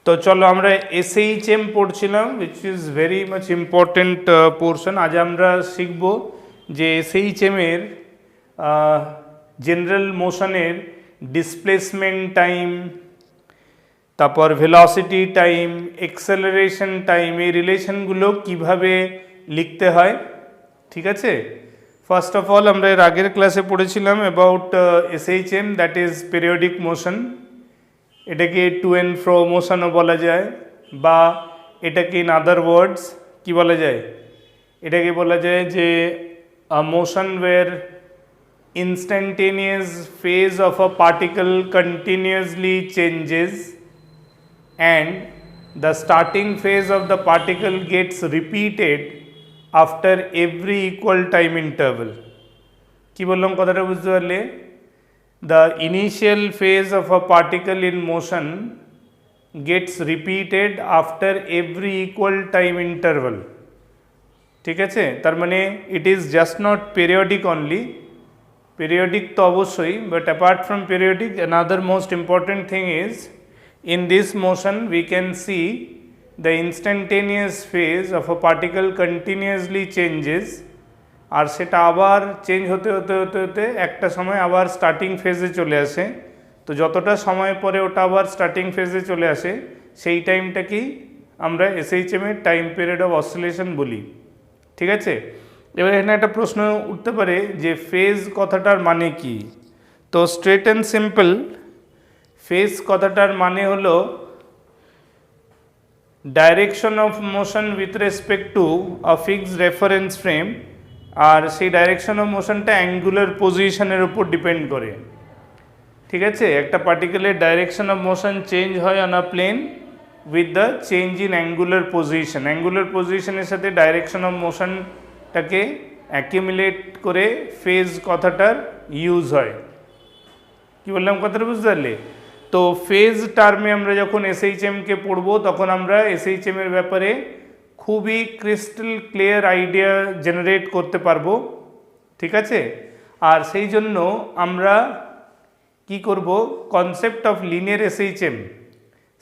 তো চলো আমরা এসএইচএম পড়ছিলাম, which is very much important portion. আজ আমরা শিখব যে এসএইচএম এর জেনারেল মোশনের ডিসপ্লেসমেন্ট টাইম, তারপর ভেলোসিটি টাইম, এক্সেলারেশন টাইম, এই রিলেশনগুলো কিভাবে লিখতে হয়। ঠিক আছে, ফার্স্ট অফ অল আমরা এর আগের ক্লাসে পড়েছিলাম about SHM, that is periodic motion. এটাকে টু অ্যান্ড ফ্রো মোশনও বলা যায়, বা এটাকে ইন আদার ওয়ার্ডস কি বলা যায়, এটাকে বলা যায় যে motion ওয়ের instantaneous phase of a particle continuously changes and the starting phase of the particle gets repeated after every equal time interval. কি বললাম কথাটা বুঝতে পারলে? The initial phase of a particle in motion gets repeated after every equal time interval. ঠিক আছে, তার মানে it is just not periodic only. Periodic তো অবশ্যই, but apart from periodic, another most important thing is in this motion we can see the instantaneous phase of a particle continuously changes, আর সেটা আবার change হতে হতে হতে হতে একটা সময় আবার স্টার্টিং ফেজে চলে আসে। তো যতটা সময় পরে ওটা আবার স্টার্টিং ফেজে চলে আসে সেই টাইমটাকেই আমরা এসএইচএম এর টাইম পিরিয়ড অফ অসিলেশন বলি। ঠিক আছে, এবার এখানে একটা প্রশ্ন উঠতে পারে যে ফেজ কথাটার মানে কি। তো স্ট্রেট অ্যান্ড সিম্পল, ফেজ কথাটার মানে হলো direction of motion with respect to a fixed reference frame, আর সেই ডাইরেকশন অফ মোশনটা অ্যাঙ্গুলার পজিশনের উপর ডিপেন্ড করে। ঠিক আছে, একটা particular direction of motion change হয় on a plane with the change in angular position. Angular পজিশনের সাথে ডাইরেকশন অফ মোশনটাকে অ্যাকিউমুলেট করে ফেজ কথাটার ইউজ হয়। কি বললাম কথাটা বুঝতে পারলে? তো ফেজ টার্মে আমরা যখন এসএইচএমকে পড়বো তখন আমরা এসএইচএম এর ব্যাপারে খুবই ক্রিস্টাল ক্লিয়ার আইডিয়া জেনারেট করতে পারবো। ঠিক আছে, আর সেই জন্য আমরা কি করব, concept of linear SHM,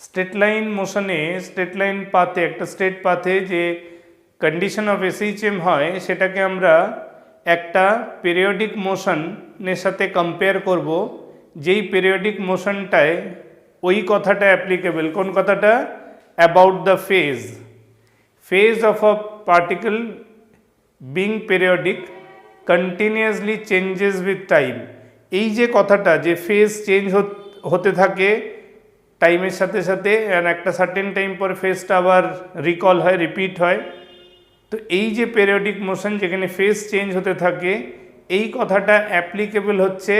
straight line মোশনে, স্ট্রেট লাইন পাথে, একটা স্ট্রেট পাথে যে কন্ডিশন অফ এসএইচএম হয় সেটাকে আমরা একটা পিরিয়ডিক মোশনের সাথে কম্পেয়ার করব, যেই পিরিয়ডিক মোশনটায় ওই কথাটা অ্যাপ্লিকেবল। কোন কথাটা? About the phase, phase of a particle being periodic continuously changes with time. এই যে কথাটা, যে ফেজ চেঞ্জ হতে থাকে টাইমের সাথে সাথে, একটা সার্টেন টাইম পর ফেজটা আবার রিকল হয়, রিপিট হয়। তো এই যে পিরিয়ডিক মোশন যেখানে ফেজ চেঞ্জ হতে থাকে, এই কথাটা অ্যাপ্লিকেবল হচ্ছে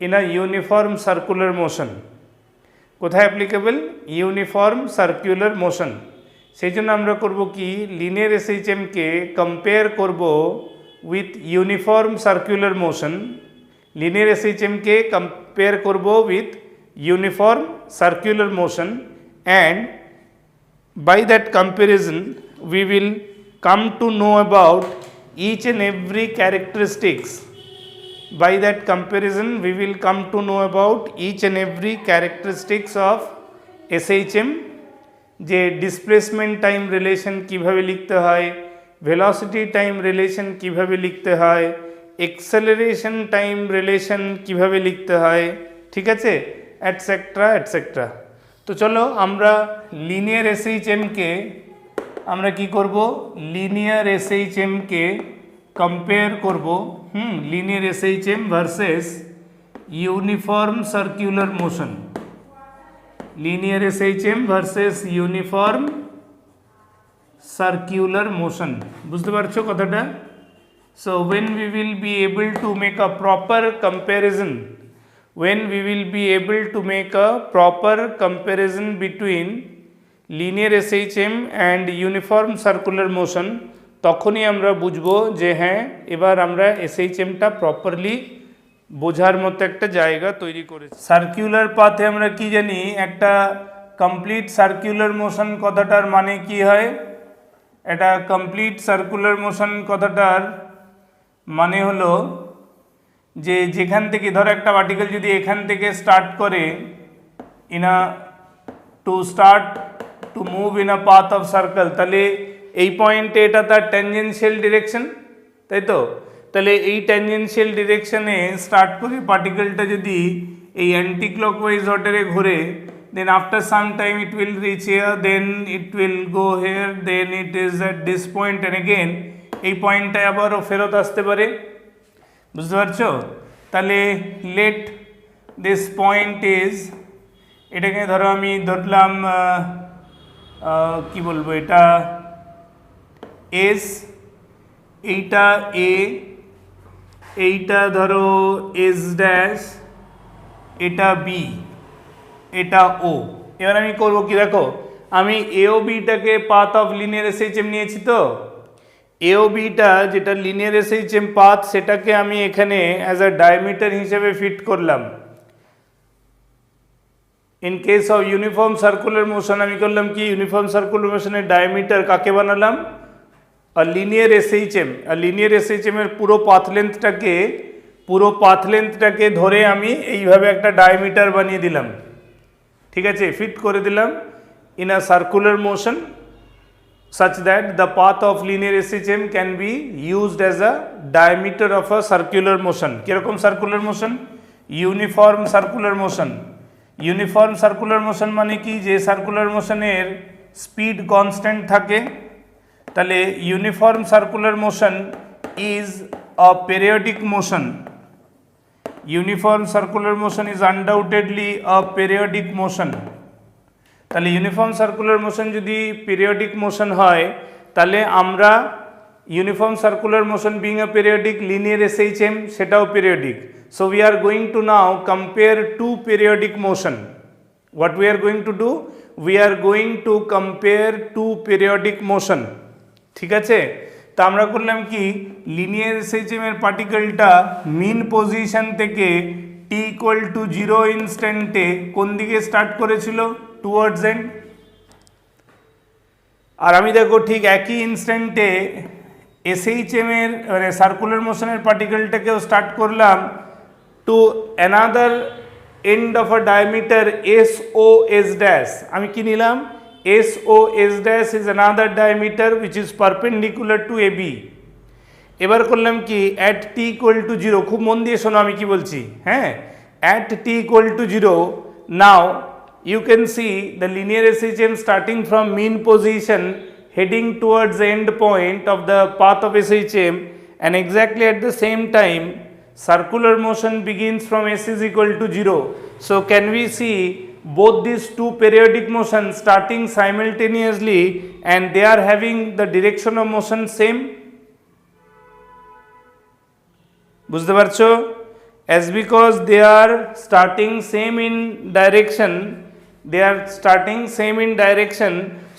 in a uniform circular motion. কোথায় অ্যাপ্লিকেবল? Uniform circular motion. সেই জন্য আমরা করব কি, লিনিয়ার এসএইচএমকে কম্পেয়ার করব with uniform circular motion. Linear এসএইচএমকে কম্পেয়ার করব with uniform circular motion, and by that comparison we will come to know about each and every characteristics. By that comparison we will come to know about each and every characteristics of SHM, যে displacement time relation কিভাবে লিখতে হয়, velocity time relation কিভাবে লিখতে হয়, acceleration time relation কিভাবে লিখতে হয়। ঠিক আছে, অ্যাটসেট্রা অ্যাটসেট্রা। তো চলো আমরা লিনিয়ার এসএইচএমকে আমরা কি করব, লিনিয়ার এসএইচএমকে কম্পেয়ার করব, linear SHM versus uniform circular motion. Linear SHM versus uniform circular motion, বুঝতে পারছো কথাটা? So when we will be able to make a proper comparison, when we will be able to make a proper comparison between linear SHM and uniform circular motion, তখনই আমরা বুঝবো যে হ্যাঁ এবার আমরা এসএইচএমটা প্রপারলি বোঝার মতো একটা জায়গা তৈরি করেছি। সার্কুলার পাথে আমরা কি জানি, একটা কমপ্লিট সার্কুলার মোশন কথাটার মানে কি হয়? এটা কমপ্লিট সার্কুলার মোশন কথাটার মানে হলো যে যেখান থেকে ধরো একটা পার্টিকেল যদি এখান থেকে স্টার্ট করে, to start to move in a path of circle, তাহলে এই পয়েন্টে এটা তার ট্যানজেনশিয়াল ডিরেকশন, তাই তো? তাহলে এই ট্যানজেনশিয়াল ডিরেকশনে স্টার্ট করে পার্টিকেলটা যদি এই অ্যান্টি ক্লকওয়াইজ অর্ডারে ঘুরে, then after some time it will reach here, then it will go here, then it is at this point and again এই পয়েন্টটায় আবারও ফেরত আসতে পারে। বুঝতে পারছো? তাহলে লেট দিস পয়েন্ট ইজ, এটাকে ধরো আমি ধরলাম কি বলবো, এটা এস, এইটা এ, এইটা ধরো এস ড্যাশ, এটা বি, এটা ও। এবার আমি করবো কি, দেখো আমি এ ও বিটাকে পাথ অফ লিনিয়ার এসএইচএম নিয়েছি, তো এ ও বিটা যেটা লিনিয়ার এসএইচএম পাথ সেটাকে আমি এখানে অ্যাজ আ ডায়ামিটার হিসেবে ফিট করলাম। In case of uniform circular motion আমি করলাম কি, ইউনিফর্ম সার্কুলার মোশনের ডায়ামিটার কাকে বানালাম, লিনিয়ার এসএইচএম। আর লিনিয়ার এসএইচএম এর পুরো পাথ লেন্থটাকে ধরে আমি এইভাবে একটা ডায়ামিটার বানিয়ে দিলাম, ঠিক আছে, ফিট করে দিলাম in a circular motion such that the path of linear SHM can be used as a diameter of a circular motion. কিরকম circular motion? Uniform circular motion. Uniform circular motion মানে কি, যে সার্কুলার মোশনের speed constant থাকে। তাহলে uniform circular motion is a periodic motion. Uniform circular motion is undoubtedly a periodic motion. তাহলে uniform circular motion যদি periodic motion হয়, তাহলে আমরা uniform circular motion being a periodic, linear SHM সেটাও periodic. So we are going to now compare to periodic motion. What we are going to do, we are going to compare to periodic motion, ঠিক আছে? তা আমরা করলাম কি, linear SHM এর পার্টিকেলটা মিন position থেকে টি equal to 0 ইনস্ট্যান্টে কোন দিকে স্টার্ট করেছিল, টুয়ার্ডস এন্ড। আর আমি দেখো ঠিক একই ইনস্ট্যান্টে এসএইচএম এর মানে সার্কুলার মোশনের পার্টিকেলটাকেও স্টার্ট করলাম to another end of a diameter S O S dash. আমি কি নিলাম, S O S dash is another diameter which is perpendicular to A B. এবার করলাম কি, অ্যাট টি ইকুয়াল টু 0, খুব মন দিয়ে শোনো আমি কি বলছি, হ্যাঁ, at t equal to 0 now you can see the linear SHM starting from mean position heading towards the end point of the path of SHM, and exactly at the same time circular motion begins from S is equal to 0. So can we see both these two periodic motions starting simultaneously and they are having the direction of motion same? বুঝতে পারছো? As because they are starting same in direction, they are starting same in direction,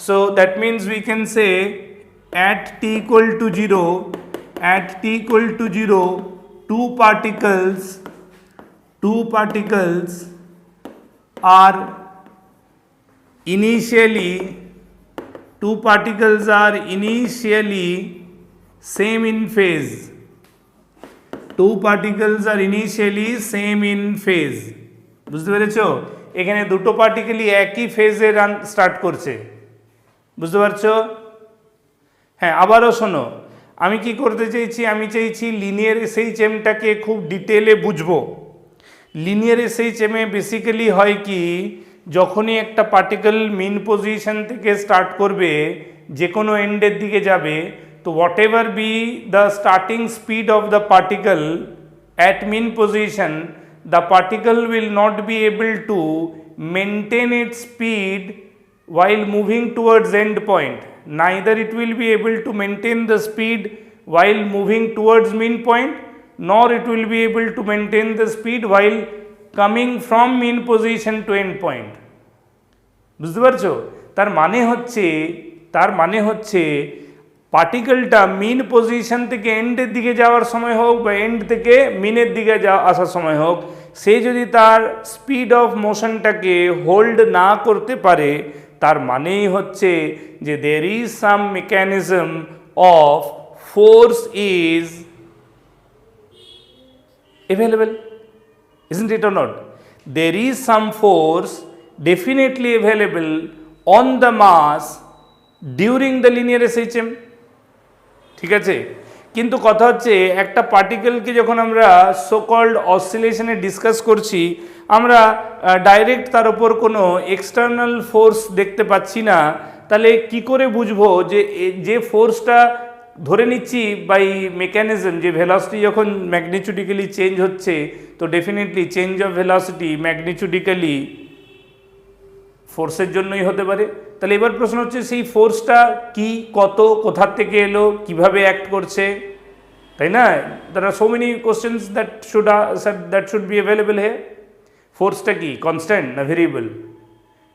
so that means we can say at t equal to 0, at t equal to 0, two particles are initially same in phase. Two particles are initially same in phase. বুঝতে পেরেছো? এখানে দুটো পার্টিকেলই একই ফেজে run start করছে, বুঝতে পারছো? হ্যাঁ, আবারও শোনো, আমি কি করতে চাইছি, আমি চাইছি লিনিয়ার এসএইচএমটাকে খুব ডিটেলে বুঝবো। লিনিয়ার এসএইচএমে বেসিক্যালি হয় কি, যখনই একটা পার্টিকেল মিন পজিশন থেকে স্টার্ট করবে, যে কোনো এন্ডের দিকে যাবে, তো whatever be the starting speed of the particle at mean position, the particle will not be able to maintain its speed while moving towards end point. Neither it will be able to maintain the speed while moving towards mean point, nor it will be able to maintain the speed while coming from mean position to end point. বুঝতে পারছো? তার মানে হচ্ছে পার্টিকেলটা মিন position থেকে এন্ডের দিকে যাওয়ার সময় হোক বা এন্ড থেকে মিনের দিকে আসার সময় হোক, সে যদি তার স্পিড অফ মোশনটাকে হোল্ড না করতে পারে, তার মানেই হচ্ছে যে there is some mechanism of force is available, isn't it or not? There is some force definitely available on the mass during the linear SHM. ঠিক আছে, কিন্তু কথা হচ্ছে একটা পার্টিকেলকে যখন আমরা সো কল্ড অসিলেশনে ডিসকাস করছি, আমরা ডাইরেক্ট তার উপর কোনো এক্সটার্নাল ফোর্স দেখতে পাচ্ছি না, তাহলে কি করে বুঝবো যে ফোর্সটা ধরে নিচ্ছি বাই মেকানিজম, যে ভেলোসিটি যখন ম্যাগনিচুডিক্যালি চেঞ্জ হচ্ছে, তো ডেফিনেটলি চেঞ্জ অফ ভেলোসিটি ম্যাগনিচুডিক্যালি ফোর্সের জন্যই হতে পারে। তাহলে এবার প্রশ্ন হচ্ছে সেই ফোর্সটা কি, কত, কোথার থেকে এলো, কিভাবে অ্যাক্ট করছে, তাই না? There are so many questions that should be available হে। ফোর্সটা কি, কনস্ট্যান্ট না ভেরিয়েবল,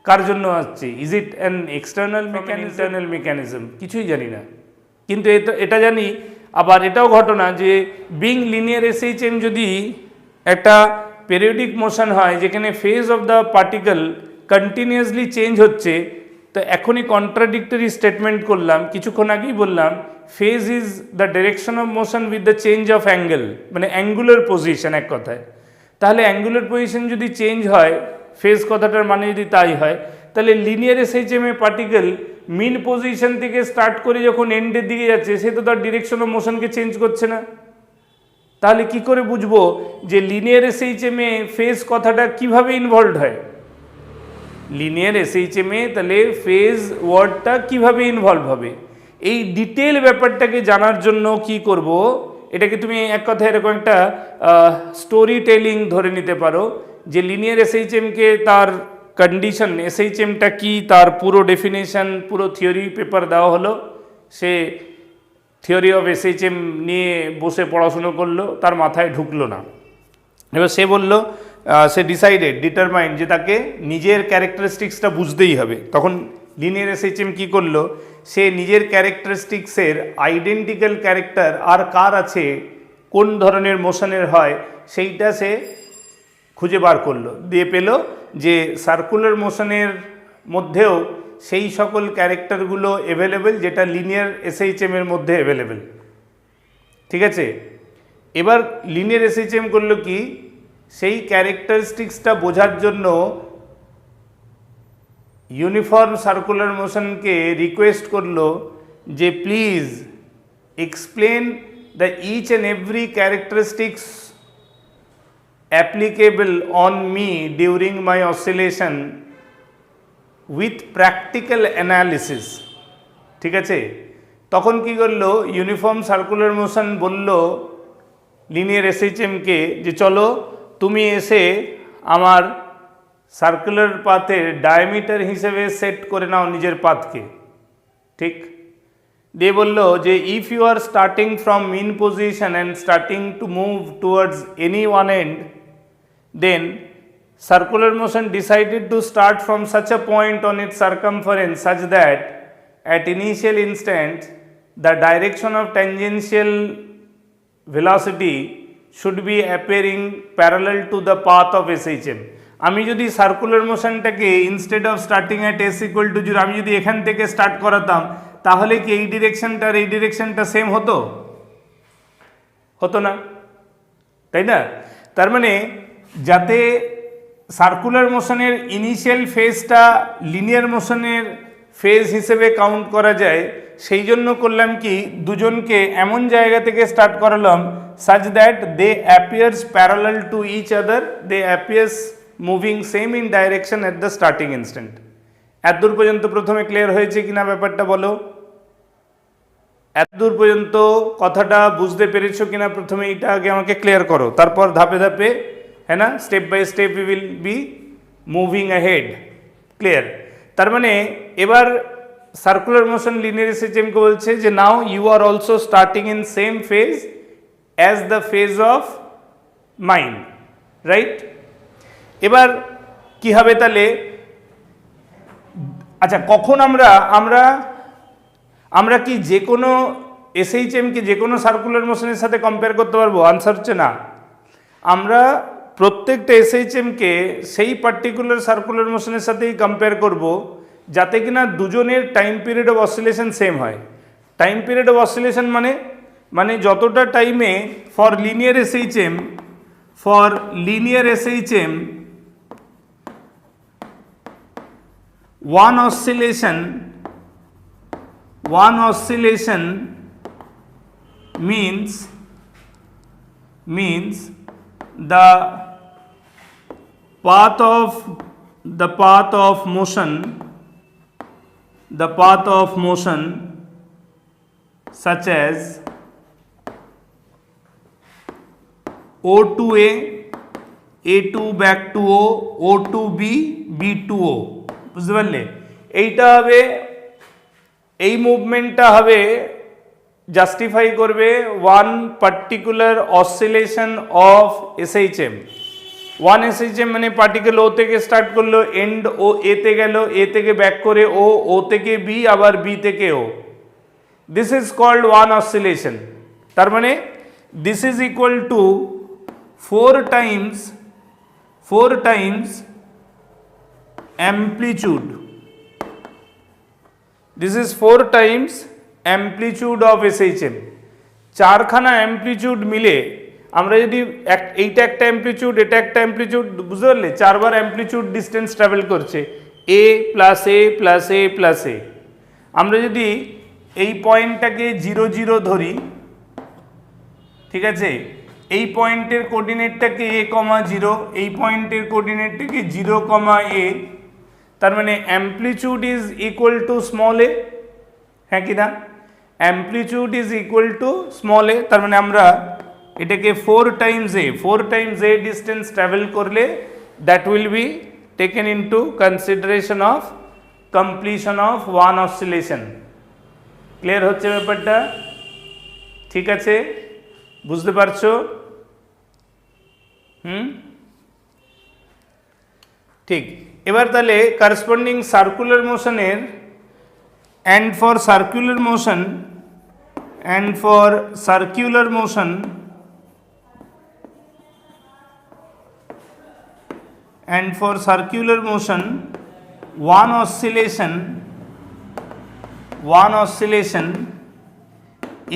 কার জন্য আসছে, is it an external internal mechanism, কিছুই জানি না। কিন্তু এটা জানি, আবার এটাও ঘটনা যে বিং লিনিয়ার এসএইচএম যদি একটা পেরিয়ডিক মোশন হয় যেখানে phase of the particle continuously change হচ্ছে, তো এখনই কন্ট্রাডিক্টরি স্টেটমেন্ট করলাম, কিছুক্ষণ আগেই বললাম phase is the direction of motion with the change of angle, মানে অ্যাঙ্গুলার পজিশন এক কথায়। তাহলে অ্যাঙ্গুলার পজিশন যদি চেঞ্জ হয়, ফেজ কথাটার মানে যদি তাই হয়, তাহলে লিনিয়ার এসএইচএম এ পার্টিকেল মিন পজিশন থেকে স্টার্ট করে যখন এন্ডের দিকে যাচ্ছে, সে তো তার ডিরেকশন অফ মোশনকে চেঞ্জ করছে না। তাহলে কি করে বুঝবো যে লিনিয়ার এসএইচএম এ ফেজ কথাটা কিভাবে ইনভলভড হয়? লিনিয়ার এসএইচএম এ তাহলে ফেজ ওয়ার্ডটা কিভাবে ইনভলভ হবে, এই ডিটেল ব্যাপারটাকে জানার জন্য কি করব, এটাকে তুমি এক কথায় এরকম একটা স্টোরি টেলিং ধরে নিতে পারো, যে লিনিয়ার এসএইচএমকে তার কন্ডিশন, এসএইচএমটা কি তার পুরো ডেফিনেশন, পুরো থিওরি পেপার দেওয়া হলো, সে থিওরি অফ এসএইচএম নিয়ে বসে পড়াশুনো করলো, তার মাথায় ঢুকলো না। এবার সে বলল, সে ডিটারমাইন্ড যে তাকে নিজের ক্যারেক্টারিস্টিক্সটা বুঝতেই হবে। তখন লিনিয়ার এসএইচএম কী করলো, সে নিজের ক্যারেক্টারিস্টিক্সের আইডেন্টিক্যাল ক্যারেক্টার আর কার আছে, কোন ধরনের মোশনের হয়, সেইটা সে খুঁজে বার করলো, দিয়ে পেল যে সার্কুলার মোশনের মধ্যেও সেই সকল ক্যারেক্টারগুলো অ্যাভেলেবেল যেটা লিনিয়ার এসএইচএম এর মধ্যে অ্যাভেলেবেল। ঠিক আছে, এবার লিনিয়ার এসএইচএম করলো কি, সেই ক্যারেক্টারিস্টিক্সটা বোঝার জন্য ইউনিফর্ম সার্কুলার মোশনকে রিকোয়েস্ট করলো যে please explain the each and every characteristics applicable on me during my oscillation with practical analysis। ঠিক আছে, তখন কি করলো ইউনিফর্ম সার্কুলার মোশন বলল লিনিয়ার এসএইচএমকে যে চলো তুমি এসে আমার সার্কুলার পাথের ডায়ামিটার হিসেবে সেট করে নাও নিজের পাথকে। ঠিক, দিয়ে বলল যে if you are starting from mean position and starting to move towards any one end, then circular motion decided to start from such a point on its circumference such that at initial instant the direction of tangential velocity should be appearing parallel to the path of SHM। আমি যদি circular মোশনটাকে instead of starting at s equal to 0 আমি যদি এখান থেকে start করাতাম, তাহলে কি এই ডিরেকশনটা আর এই ডিরেকশনটা সেম হতো? হতো না, তাই না? তার মানে যাতে সার্কুলার মোশনের ইনিশিয়াল ফেজটা লিনিয়ার মোশনের ফেজ হিসেবে কাউন্ট করা যায়, সেই জন্য করলাম কি দুজনকে এমন জায়গা থেকে স্টার্ট করালাম such that they appears parallel to each other, they appears moving same in direction at the starting instant. এতদূর পর্যন্ত প্রথমে ক্লিয়ার হয়েছে কিনা ব্যাপারটা বলো? এতদূর পর্যন্ত কথাটা বুঝতে পেরেছো কিনা? প্রথমে এটা আগে আমাকে ক্লিয়ার করো, তারপর ধাপে ধাপে, है ना, step by step we will be moving ahead. Clear? তার মানে এবার সার্কুলার মোশন লিনিয়ার এসএইচএম কে বলছে যে now you are also starting in same phase as the phase of mind, right? এবার কি হবে তাহলে? আচ্ছা, কখন আমরা কি যে কোনো এসএইচএম কে যে কোনো সার্কুলার মোশনের সাথে কম্পেয়ার করতে পারবো? আনসার হচ্ছে না। আমরা প্রত্যেকটা এসএইচএমকে সেই পার্টিকুলার সার্কুলার মোশনের সাথেই কম্পেয়ার করব যাতে কিনা দুজনের time period of oscillation same হয়। টাইম পিরিয়ড অফ অসিলেশন মানে যতটা টাইমে for linear SHM one oscillation means the path of motion such as O to A, A to back to O, O to B, B to O, বুঝতে পারলে? এইটা হবে, এই মুভমেন্টটা হবে জাস্টিফাই করবে one particular oscillation of SHM. One SHM মানে particle ও থেকে start করলো, এন্ড ও এতে গেল, এ থেকে ব্যাক করে ও, ও থেকে বি, আবার বি থেকে O. This is called one oscillation. তার মানে this is equal to 4 times amplitude. This is 4 times amplitude of SHM. চারখানা অ্যামপ্লিচিউড মিলে আমরা যদি এইটা একটা অ্যামপ্লিচিউড, এটা একটা অ্যামপ্লিচিউড, বুঝতে পারলে? চারবার অ্যামপ্লিচিউড ডিস্টেন্স ট্রাভেল করছে, এ plus a plus a plus এ। আমরা যদি এই পয়েন্টটাকে 0 0 ধরি, ঠিক আছে, এই পয়েন্টের কোঅর্ডিনেটটাকে a, 0, এই পয়েন্টের কোঅর্ডিনেটটাকে 0, a, তার মানে amplitude is equal to small a, হ্যাঁ কি না? Amplitude is equal to small a. তার মানে আমরা এটাকে 4 times a ডিস্টেন্স ট্রাভেল করলে that will be taken into consideration of completion of one oscillation. Clear হচ্ছে ব্যাপারটা? ঠিক আছে, বুঝতে পারছো? ঠিক। এবার তাহলে করসপন্ডিং সার্কুলার মোশনের and for circular motion one oscillation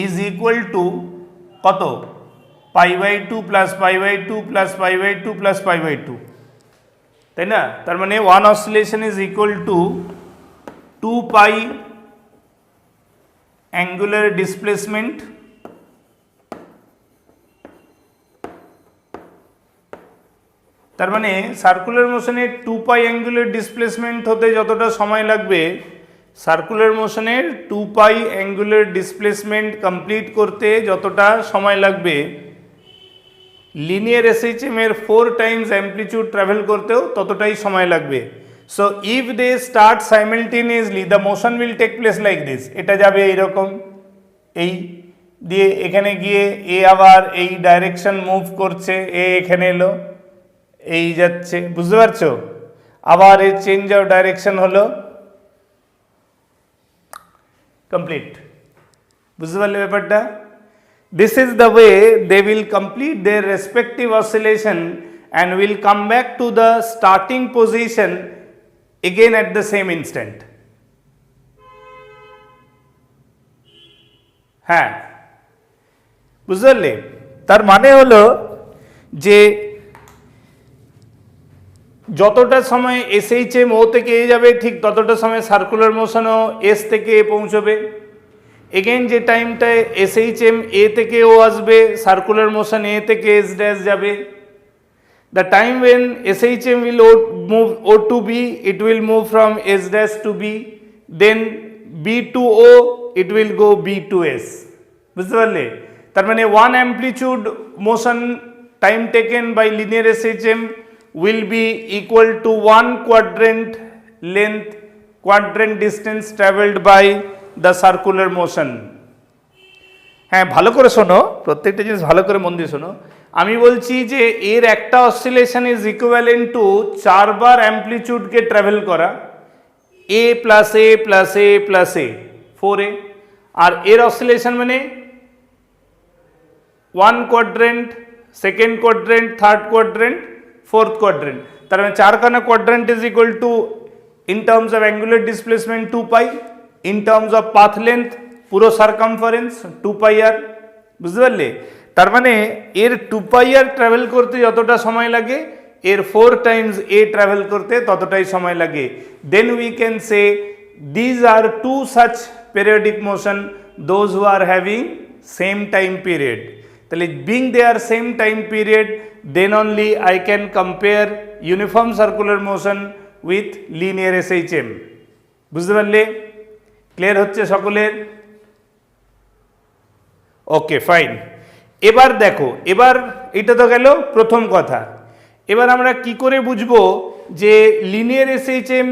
is equal to কত? π/2 plus π/2 plus π/2 plus π/2, তাই না? তার মানে one oscillation is equal to 2 pi angular displacement তার মানে সার্কুলার মোশনের 2 পাই অ্যাঙ্গুলার ডিসপ্লেসমেন্ট হতে যতটা সময় লাগবে, সার্কুলার মোশনের 2 পাই অ্যাঙ্গুলার ডিসপ্লেসমেন্ট কমপ্লিট করতে যতটা সময় লাগবে, লিনিয়ার এসএইচএম এর 4 টাইমস অ্যামপ্লিটিউড ট্রাভেল করতেও ততটাই সময় লাগবে। So if they start simultaneously the motion will take place like this. এটা যাবে এইরকম, এই দিয়ে এখানে গিয়ে এ আবার এই ডাইরেকশন মুভ করছে, এ এখানে এলো, এই যাচ্ছে, বুঝতে পারছো? আবার এর চেঞ্জ অফ ডাইরেকশন হলো, কমপ্লিট। বুঝতে পারলে ব্যাপারটা? This is the way they will complete their respective oscillation and will come back to the starting position again at the same instant. হ্যাঁ, বুঝতে পারলে? তার মানে হলো যে যতটা সময় এসএইচএম ও থেকে এ যাবে, ঠিক ততটা সময় সার্কুলার মোশনও এস থেকে এ পৌঁছবে। এগেইন যে টাইমটায় এসএইচএম এ থেকে ও আসবে, সার্কুলার মোশন এ থেকে এস ড্যাশ যাবে। The time when SHM will move O to B, it will move from S dash to B, then B to O, it will go B to S. বুঝতে পারলে? তার মানে one amplitude motion time taken by linear SHM will be equal to 1 quadrant length, quadrant distance traveled by the circular motion. হ্যাঁ, ভালো করে শোনো, প্রত্যেকটা জিনিস ভালো করে মন দিয়ে শোনো। আমি বলছি যে এর একটা অসিলেশন ইজ ইকুইভ্যালেন্ট টু 4 বার অ্যামপ্লিটিউডকে ট্রাভেল করা, a plus a plus a plus a 4a, আর এর অসিলেশন মানে 1 quadrant, second quadrant, third quadrant, fourth quadrant. তার মানে চারখানা quadrant is equal to in terms of angular displacement 2 pi, in terms of path length পুরো circumference 2 pi r. বুঝতে পারলে? তার মানে এর 2 পাই আর ট্রাভেল করতে যতটা সময় লাগে, এর 4 টাইমস এ ট্রাভেল করতে ততটাই সময় লাগে। Then we can say these are two such periodic motion those who are having same time period. তাহলে being they are same time period then only I can compare uniform circular motion with linear SHM. বুঝতে পারলে? Clear হচ্ছে সকলের? Okay fine. এবার দেখো, এবার এটা তো গেল প্রথম কথা। এবার আমরা কি করে বুঝবো যে linear SHM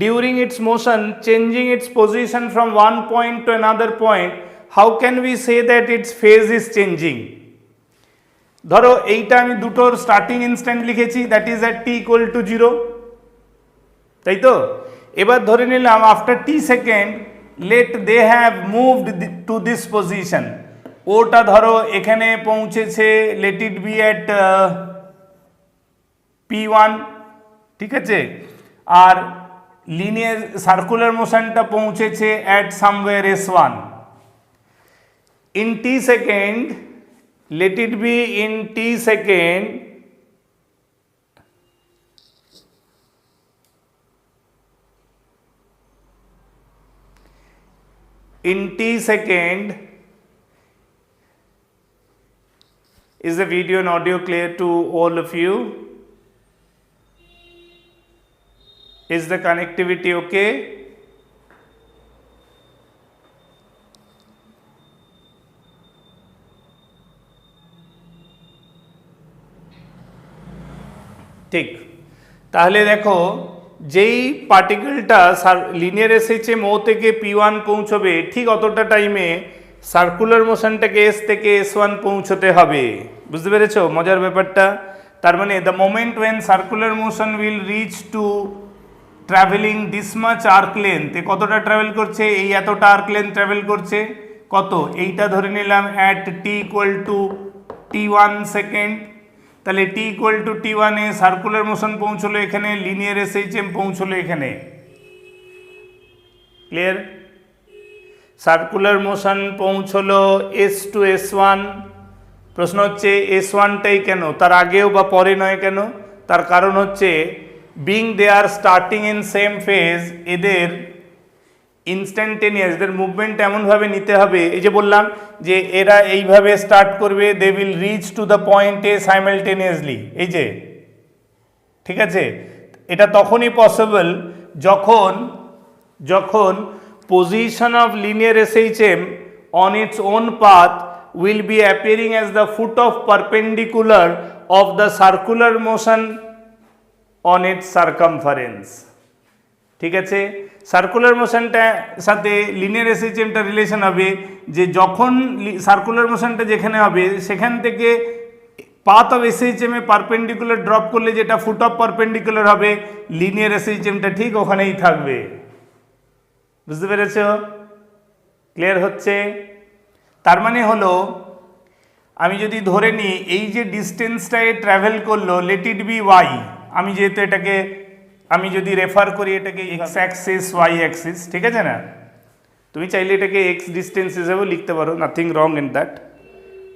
during its motion changing its position from one point to another point, how can we say that its phase is changing? ধরো এইটা আমি দুটোর স্টার্টিং ইনস্ট্যান্ট লিখেছি, that is at t equal to 0, তাই তো? এবার ধরে নিলাম after t second let they have moved to this position, ওটা ধরো এখানে পৌঁছেছে, let it be at P1, ঠিক আছে, আর লিনিয়ার সার্কুলার মোশনটা পৌঁছেছে at somewhere S1 in T second, let it be in T second in t second. Is the video and audio clear to all of you? Is the connectivity okay? ঠিক, তাহলে দেখো যেই পার্টিকেলটা linear SHM ও থেকে P1 পৌঁছবে ঠিক অতটা টাইমে circular মোশনটাকে S থেকে S1 পৌঁছতে হবে। বুঝতে পেরেছো মজার ব্যাপারটা? তার মানে the moment when circular motion will reach to travelling this much arc length, কতটা ট্রাভেল করছে? এই এতটা আর্ক লেন্থ ট্রাভেল করছে। কত? এইটা ধরে নিলাম at t equal to T1 second. তাহলে টি ইকুয়াল টু T1 এ সার্কুলার মোশন পৌঁছলো এখানে, লিনিয়ার এসএইচএম পৌঁছলো এখানে। ক্লিয়ার? সার্কুলার মোশন পৌঁছলো S টু S1। প্রশ্ন হচ্ছে S1টাই কেন, তার আগেও বা পরে নয় কেন? তার কারণ হচ্ছে being they are starting in same phase, এদের ইনস্ট্যান্টেনিয়াস, এদের মুভমেন্ট এমনভাবে নিতে হবে, এই যে বললাম যে এরা এইভাবে স্টার্ট করবে, they will reach to the point A simultaneously, এই যে, ঠিক আছে? এটা তখনই পসিবল যখন যখন position of linear SHM on its own path will be appearing as the foot of perpendicular of the circular motion on its circumference। ঠিক আছে, সার্কুলার মোশনটা সাথে লিনিয়ার এসএইচএমটা রিলেশন হবে যে যখন সার্কুলার মোশনটা যেখানে হবে সেখান থেকে path of SHM A perpendicular drop করলে যেটা ফুট অফ পারপেন্ডিকুলার হবে, লিনিয়ার এসএইচএমটা ঠিক ওখানেই থাকবে। বুঝতে পেরেছ? ক্লিয়ার হচ্ছে? তার মানে হলো আমি যদি ধরে নিই এই যে ডিস্টেন্সটায় ট্রাভেল করলো, লেট ইট বি ওয়াই, আমি যেহেতু এটাকে আমি যদি রেফার করি এটাকে এক্স অ্যাক্সিস ওয়াই অ্যাক্সিস, ঠিক আছে না? তুমি চাইলে এটাকে এক্স ডিস্টেন্স হিসেবেও লিখতে পারো, নাথিং রং ইন দ্যাট,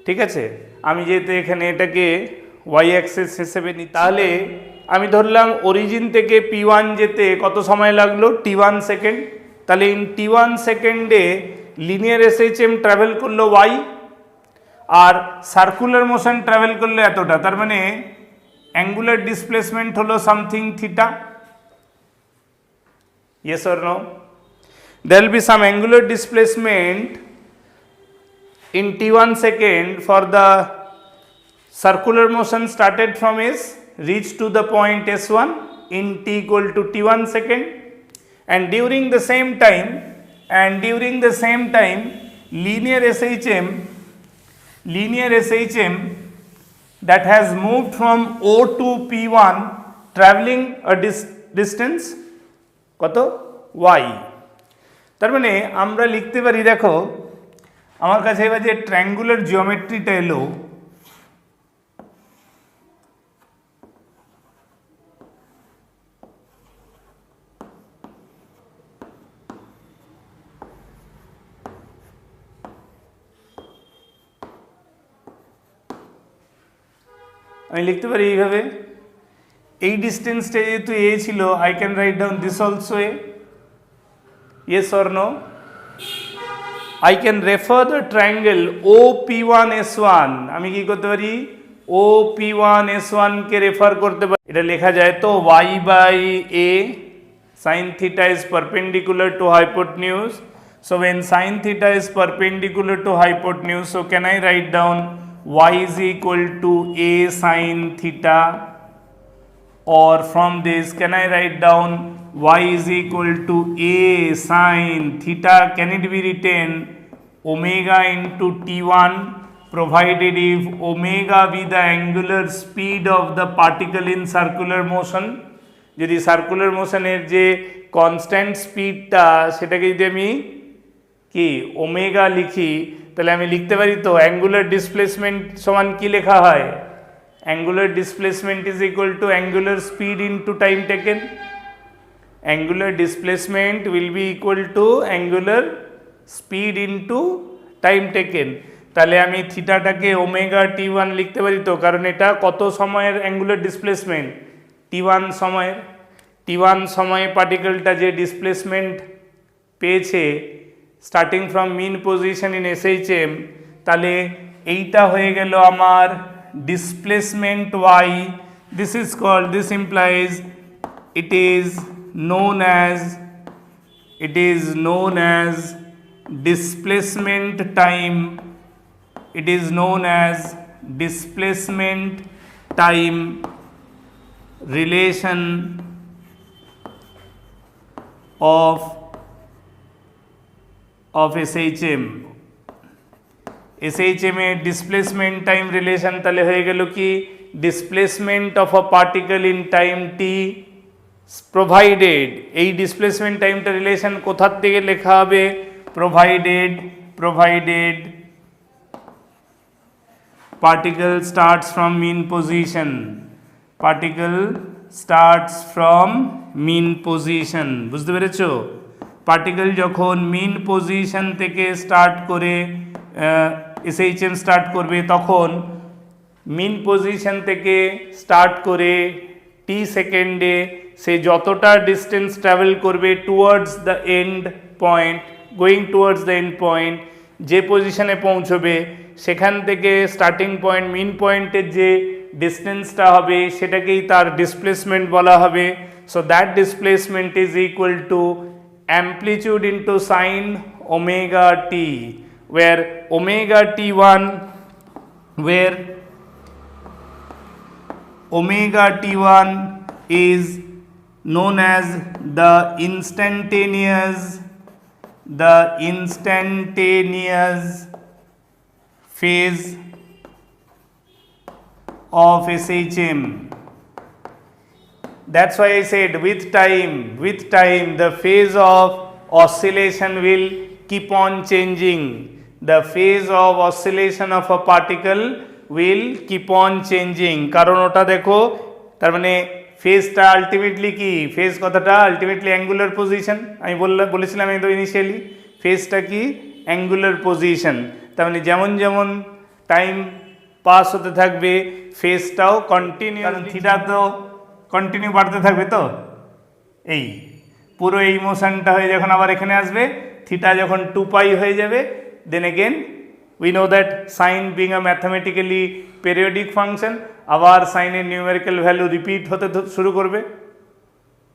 ঠিক আছে? আমি যেহেতু এখানে এটাকে ওয়াই অ্যাক্সিস হিসেবে নিই, তাহলে আমি ধরলাম অরিজিন থেকে P1 যেতে কত সময় লাগলো? T1 second. তাহলে ইন T1 সেকেন্ডে লিনিয়ার এসএইচএম ট্রাভেল করলো ওয়াই, আর সার্কুলার মোশন ট্রাভেল করলো এতটা, তার মানে অ্যাঙ্গুলার ডিসপ্লেসমেন্ট হলো something theta. Yes or no? There will be some angular displacement in T1 second for the circular motion started from S, reached to the point S1 in T equal to T1 second, and during the same time linear SHM that has moved from O to P1 traveling a distance কত? y। তার মানে আমরা লিখতে পারি, দেখো আমার কাছে এবার যে ট্রায়াঙ্গুলার জিওমেট্রিটা এলো, আমি লিখতে পারি এইভাবে, এই ডিস্টেন্সটা যেহেতু এ ছিল, I can write down this also A, yes or no? I can refer the triangle OP1S1, আমি কি করতে পারি? OP1S1 কে রেফার করতে পারি। এটা লেখা যায় তো y by a sin theta is perpendicular to hypotenuse. So when sin theta is perpendicular to hypotenuse, so can I write down y is equal to a sin theta? Or from this, can I write down y is equal to a sin theta? Can it be written omega into t1, provided if omega be the angular speed of the particle in circular motion? যদি circular মোশনের যে constant স্পিডটা সেটাকে যদি আমি কি omega লিখি, তাহলে আমি লিখতে পারি তো অ্যাঙ্গুলার ডিসপ্লেসমেন্ট সমান কি লেখা হয়? Angular displacement is equal to angular speed into time taken. Angular displacement will be equal to angular speed into time taken. তাহলে আমি থিটাটাকে ওমেগা t1 লিখতে পারি তো, কারণ এটা কত সময়ের অ্যাঙ্গুলার ডিসপ্লেসমেন্ট? t1 সময়ের। t1 সময়ে পার্টিকেলটা যে ডিসপ্লেসমেন্ট পেয়েছে starting from mean position in SHM, তাহলে এইটা হয়ে গেল আমার displacement y. This is called, this implies it is known as displacement time. It is known as displacement time relation of SHM. SHM এর displacement time relation তাহলে হয়ে গেল কি displacement of a particle in time t, provided এই displacement টাইমটা relation কোথার থেকে লেখা হবে? Provided particle starts from mean position. বুঝতে পেরেছো? পার্টিকেল যখন মিন পজিশন থেকে স্টার্ট করে SHM স্টার্ট করবে, তখন মিন পজিশন থেকে স্টার্ট করে টি সেকেন্ডে সে যতটা ডিস্টেন্স ট্রাভেল করবে towards the end point, going towards the end point, যে পজিশনে পৌঁছবে সেখান থেকে স্টার্টিং পয়েন্ট মিন পয়েন্টের যে ডিস্টেন্সটা হবে সেটাকেই তার ডিসপ্লেসমেন্ট বলা হবে। So that displacement is equal two amplitude into sine omega t, where omega t1 is known as the instantaneous phase of SHM. That's why I said with time the phase of oscillation will keep on changing. The phase of oscillation of a particle will keep on changing. কারণ ওটা দেখো, তার মানে ফেজটা ultimately কি, phase কথাটা ultimately angular position. আমি বলেছিলাম একদম ইনিশিয়ালি ফেজটা কি অ্যাঙ্গুলার পজিশন। তার মানে যেমন যেমন টাইম পাস হতে থাকবে ফেজটাও কন্টিনিউ, কারণ থিটা তো কন্টিনিউ বাড়তে থাকবে। তো এই পুরো এই মোশনটা হয়ে যখন আবার এখানে আসবে, থিটা যখন 2π হয়ে যাবে, then again we know that sin being a mathematically periodic function, আবার সাইনের নিউমেরিক্যাল ভ্যালু রিপিট হতে শুরু করবে,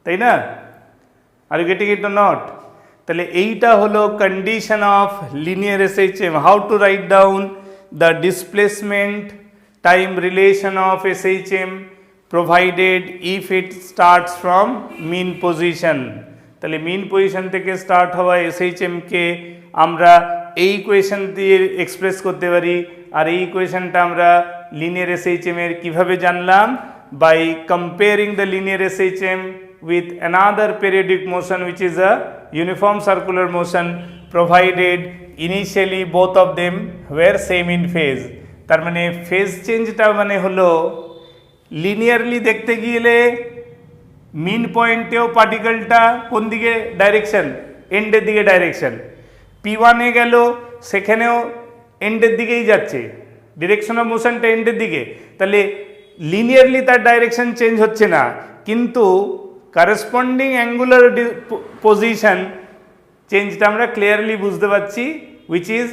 তাই না? Are you getting it or not? তাহলে এইটা হলো condition of linear SHM। How to write down the displacement time relation of SHM provided if it starts from mean position। তাহলে মিন পজিশন থেকে স্টার্ট হওয়া SHM কে আমরা এই equation দিয়ে এক্সপ্রেস করতে পারি। আর এই ইকুয়েশনটা আমরা লিনিয়ার SHM এর কিভাবে জানলাম? By comparing the linear SHM with another periodic motion which is a uniform circular motion, provided initially both of them were same in phase। তার মানে ফেজ চেঞ্জটা মানে হলো লিনিয়ারলি দেখতে গেলে মিন পয়েন্টেও পার্টিকেলটা কোন দিকে ডাইরেকশন, এন্ডের দিকে ডাইরেকশন। P1 গেল সেখানেও এন্ডের দিকেই যাচ্ছে, ডিরেকশন অফ মোশনটা এন্ডের দিকে। তাহলে লিনিয়ারলি তার ডাইরেকশন চেঞ্জ হচ্ছে না, কিন্তু কারেসপন্ডিং অ্যাঙ্গুলার পজিশন চেঞ্জটা আমরা ক্লিয়ারলি বুঝতে পারছি, which is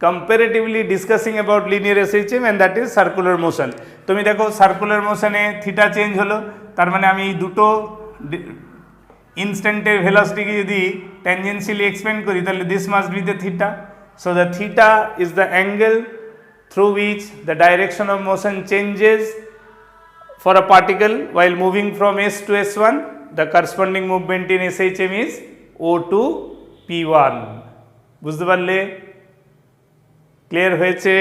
comparatively discussing about linear SHM and that is circular motion. তুমি দেখো সার্কুলার মোশনে থিটা চেঞ্জ হলো, তার মানে আমি এই দুটো ইনস্ট্যান্টের ভেলোসিটিকে যদি ট্যানজেন্সিয়ালি এক্সপেন্ড করি তাহলে this must be the theta. So the theta is the angle through which the direction of motion changes for a particle while moving from S to S1. The corresponding movement in SHM is O to P1. বুঝতে পারলে? Clear হয়েছে?